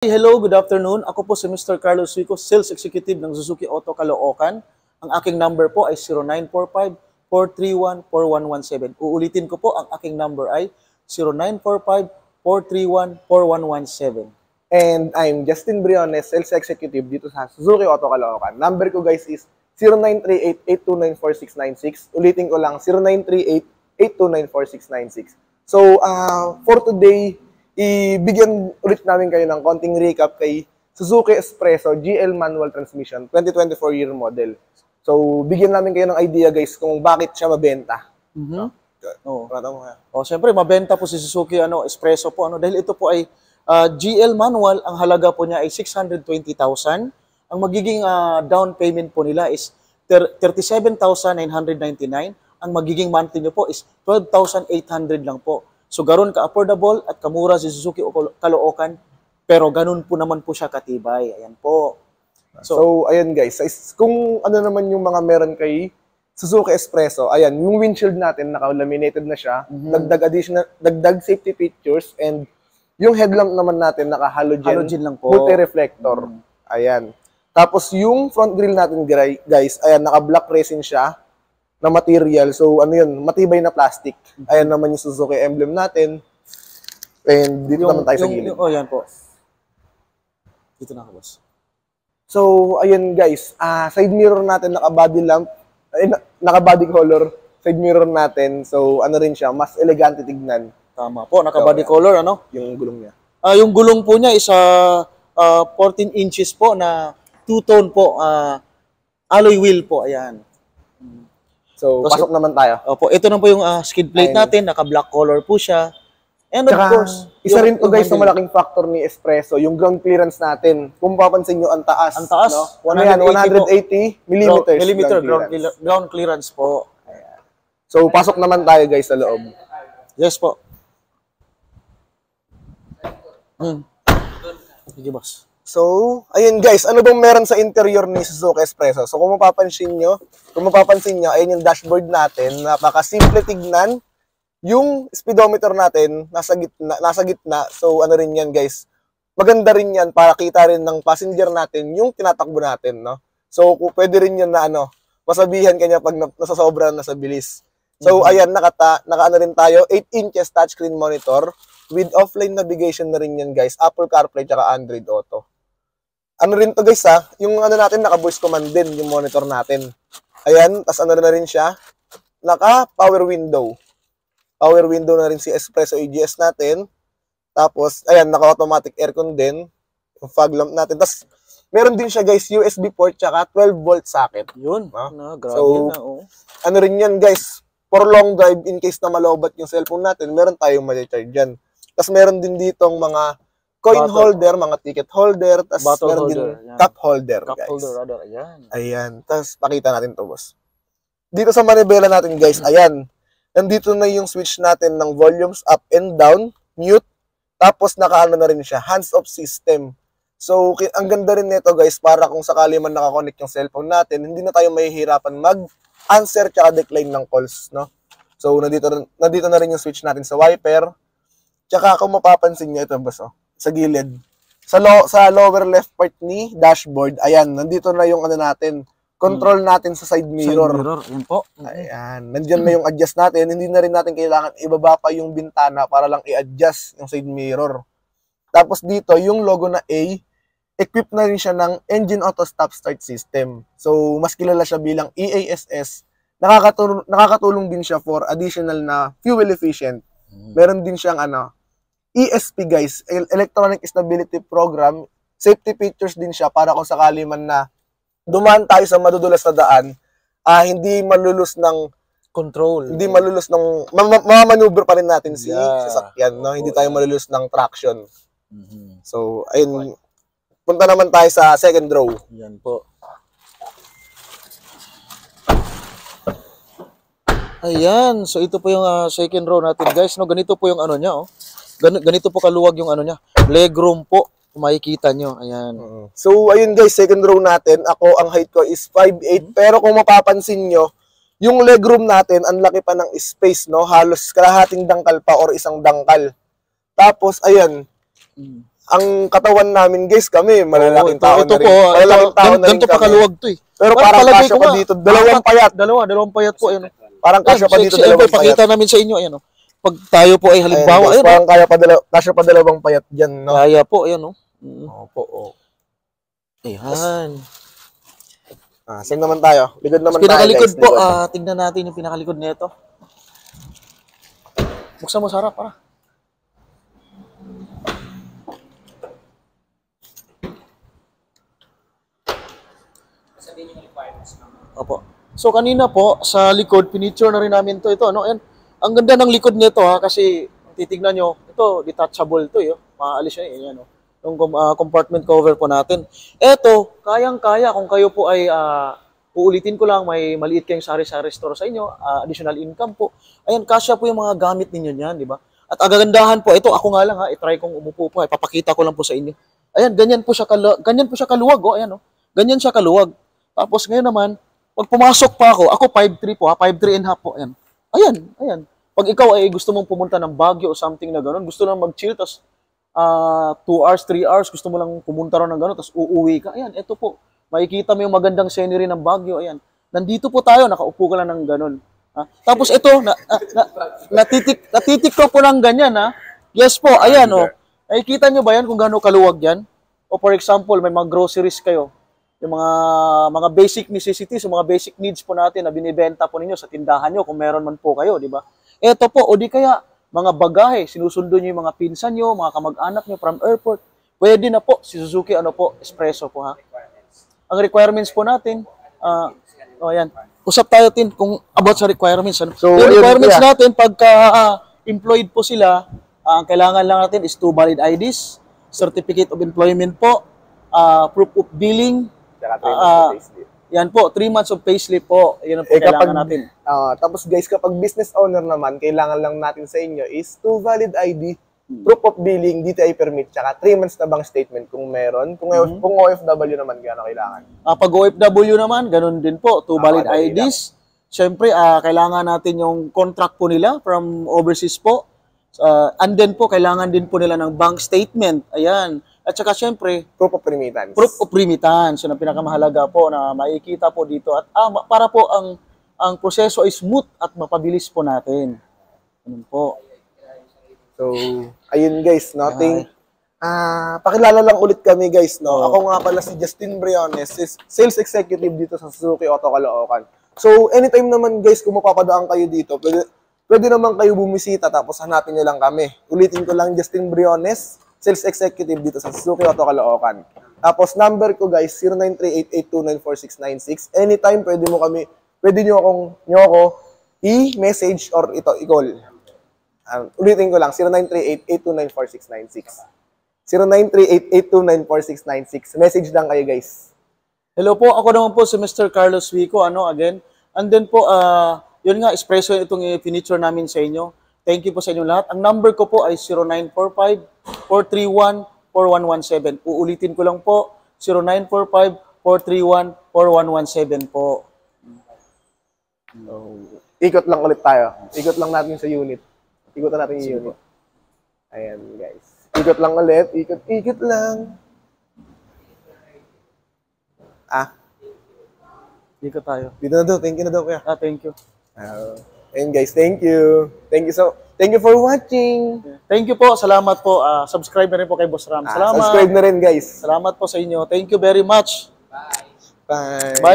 Hello, good afternoon. Ako po si Mr. Carlos Suico, Sales Executive ng Suzuki Auto Caloocan. Ang aking number po ay 0945-431-4117. Uulitin ko po, ang aking number ay 0945-431-4117. And I'm Justin Briones, Sales Executive dito sa Suzuki Auto Caloocan. Number ko guys is 0938-829-4696. Ulitin ko lang, 0938-829-4696. So, for today, ibigyan ulit namin kayo ng konting recap kay Suzuki Espresso GL Manual Transmission 2024 year model. So, bigyan namin kayo ng idea guys kung bakit siya mabenta. Siyempre, mabenta po si Suzuki Espresso po dahil ito po ay GL manual. Ang halaga po niya ay 620,000. Ang magiging down payment po nila is 37,999. Ang magiging monthly nyo po is 12,800 lang po. So, garon ka-affordable at kamura si Suzuki Caloocan, pero ganun po naman po siya katibay. Ayan po. So ayan guys, kung ano naman yung mga meron kay Suzuki Espresso, ayan, yung windshield natin, naka-laminated na siya, dagdag safety features, and yung headlamp naman natin, naka-halogen lang po. Multi-reflector. Ayan. Tapos yung front grille natin guys, ayan, naka-black resin siya, na material. So, ano yun? Matibay na plastic. Ayan naman yung Suzuki emblem natin. And dito naman tayo sa gilid. Yan po. Dito na ako, boss. So, ayan guys. Side mirror natin, naka-body lamp. Naka-body color. Side mirror natin. So, ano rin siya, mas elegante tignan. Tama po. Naka-body color, Yung gulong niya. Yung gulong po niya is 14 inches po na two-tone po. Alloy wheel po. Ayan. So, pasok naman tayo. Opo, ito na po yung skid plate natin, naka-black color po siya. And of course, isa rin to guys na malaking factor ni Espresso, yung ground clearance natin. Kung papansin nyo, ang taas. Ang taas, no? 180 millimeters ground clearance po. Ayan. So, pasok naman tayo guys sa loob. Yes po. Sige, boss. So, ayun guys, ano bang meron sa interior ni Suzuki Espresso? So, kung mapapansin nyo, ayun yung dashboard natin, napaka-simple tignan. Yung speedometer natin, nasa gitna. So, ano rin yan guys, maganda rin yan para kita rin ng passenger natin yung tinatakbo natin, no? So, pwede rin yan na masabihan kanya pag nasasobra na sa bilis. So, ayan, naka rin tayo, 8 inches touchscreen monitor with offline navigation na rin yan guys, Apple CarPlay tsaka Android Auto. Ano rin to guys yung natin, naka-voice command din, yung monitor natin. Ayan, tas na rin siya, naka-power window. Power window na rin si Espresso AGS natin. Tapos, ayan, naka-automatic aircon din, yung fog lamp natin. Tas, meron din siya guys, USB port, tsaka 12-volt socket. Yun, grabe so, na, ano rin yan guys, for long drive, in case na malobat yung cellphone natin, meron tayong ma-charge dyan. Tas, meron din ditong mga coin holder, mga ticket holder, tapos meron din cup holder, guys. Cup holder, ayan. Ayan, tapos pakita natin to, boss. Dito sa manibela natin, guys, ayan. Nandito na yung switch natin ng volumes up and down, mute, tapos nakaano na rin siya, hands-off system. So, ang ganda rin nito, guys, para kung sakali man nakakonect yung cellphone natin, hindi na tayo mahihirapan mag-answer tsaka decline ng calls, no? So, nandito na rin yung switch natin sa wiper. Tsaka kung mapapansin nyo, ito, boss, sa gilid. Sa lower left part ni dashboard, ayan, nandito na yung natin, control natin sa side mirror. Side mirror, yun po. Ayan, nandiyan na yung adjust natin. Hindi na rin natin kailangan ibaba pa yung bintana para lang i-adjust yung side mirror. Tapos dito, yung logo na A, equipped na rin siya ng Engine Auto Stop Start System. So, mas kilala siya bilang EASS. Nakakatulong din siya for additional na fuel efficient. Meron din siyang ESP guys, Electronic Stability Program, safety features din siya para kung sakali man na dumaan tayo sa madudulas na daan, hindi malulus ng control. Hindi malulus ng mamamaneuver pa rin natin si sasakyan, no? Hindi tayo malulus ng traction. So, ayun, punta naman tayo sa second row. Yan po. Ayan, so ito po yung second row natin guys, no? Ganito po yung niya, ganito po kaluwag yung niya. Legroom po, kung makikita nyo. Ayan. So, ayun guys, second row natin. Ako, ang height ko is 5'8". Pero kung mapapansin nyo, yung legroom natin, ang laki pa ng space, no? Halos kalahating dangkal pa or isang dangkal. Tapos, ayan, ang katawan namin, guys, kami, malalaking ito, tao ito na rin. po, Malalaking tao na rin ganito pa kami. kaluwag to eh. Pero Parang parang palagay kasya ko pa nga, dito, dalawang payat. Dalawang payat po, ayan. Parang kasya pa dito, Siyempre, dalawang payat. pakita namin sa inyo, ayan, oh. Pag tayo po ay Ayan, halimbawa, guys, ayan, parang kasya pa dalawang payat dyan, no? kaya po, ayan, oh. Opo, oh. Ayan. Saan naman tayo? Likod naman tayo, Pinakalikod guys. po, likod. tignan natin yung pinakalikod nito. Buksan mo, Sarah, para. Opo. So kanina po sa likod pinicture na rin namin to ito ano. And ang ganda ng likod nito ha kasi titignan nyo, ito detachable to eh. Maalis siya eh ano. Yung compartment cover po natin. Ito, kayang-kaya kung kayo po ay uulitin ko lang may maliit kayong sari-sari store sa inyo, additional income po. Ayan, kasya po yung mga gamit ninyo niyan, di ba? At agagandahan po, ito ako nga lang ha, i-try kong umupo po, ipapakita ko lang po sa inyo. Ayan, ganyan po siya kaluwag oh, ayan oh. Ganyan siya kaluwag. Tapos ngayon naman, pag pumasok pa ako 5'3 po ha, 5'3 and half po, ayan. Ayan. Pag ikaw ay gusto mong pumunta ng Baguio o something na gano'n, gusto lang mag-chill, tapos 2 hours, 3 hours, gusto mo lang pumunta rin ng gano'n, tapos uuwi ka, ayan, ito po. Makikita mo yung magandang scenery ng Baguio, ayan. Nandito po tayo, nakaupo ka lang ng gano'n. Ha? Tapos ito, natitiktok po lang ganyan, ha? Yes po, ayan, oh. Nakikita nyo ba yan kung gaano kaluwag yan? O for example, may mga groceries kayo, yung mga basic necessities, yung mga basic needs po natin na binibenta po ninyo sa tindahan nyo kung meron man po kayo, di ba? Ito po, o di kaya mga bagahe, sinusundo nyo yung mga pinsan nyo, mga kamag-anak nyo from airport, pwede na po, si Suzuki, espresso po ha. Ang requirements po natin, ayan, usap tayo tin kung about sa requirements. Ano? So, yung requirements yeah. natin, pagka employed po sila, ang kailangan lang natin is 2 valid IDs, certificate of employment po, proof of billing, yan po, 3 months of payslip po. Yan ang po kailangan natin. Tapos guys, kapag business owner naman, kailangan lang natin sa inyo is 2 valid ID, proof of billing, DTI permit, tsaka 3 months na bank statement kung meron. Kung OFW naman, gano'n kailangan? Pag OFW naman, ganun din po, 2 valid IDs. Siyempre, kailangan natin yung contract po nila from overseas po. And then po, kailangan din po nila ng bank statement. Ayan. At saka siyempre, Proof of remittance. proof of remittance, yun ang pinakamahalaga po na makikita po dito. At para po ang proseso ay smooth at mapabilis po natin. Ganun po. So, ayun guys, pakilala lang ulit kami guys, no? Ako nga pala si Justin Briones, sales executive dito sa Suzuki Auto Caloocan. So, anytime naman guys, kung mapapadaan kayo dito, pwede naman kayo bumisita tapos hanapin nyo lang kami. Ulitin ko lang, Justin Briones, sales executive dito sa Suzuki Auto Caloocan. Tapos number ko guys, 0938-829-4696. Anytime pwede nyo ako i-message or i-call. Ulitin ko lang, 0938-829-4696. 0938-829-4696. Message lang kayo guys. Hello po, ako naman po si Mr. Carlos Vico, again. And then po, yun nga, espresso itong i-feature namin sa inyo. Thank you po sa inyo lahat. Ang number ko po ay 0945-431-4117. Uulitin ko lang po, 0945-431-4117 po. Ikot lang ulit tayo. Ikot lang natin sa unit. Ikotan natin yung unit. Ayan, guys. Ikot lang ulit. Ikot lang. Dito tayo. Dito na daw. Thank you na daw, kuya. Thank you. Ayan, guys. Thank you. Thank you for watching. Thank you po. Salamat po. Subscribe na rin po kay Boss Ram. Salamat. Subscribe na rin, guys. Salamat po sa inyo. Thank you very much. Bye. Bye.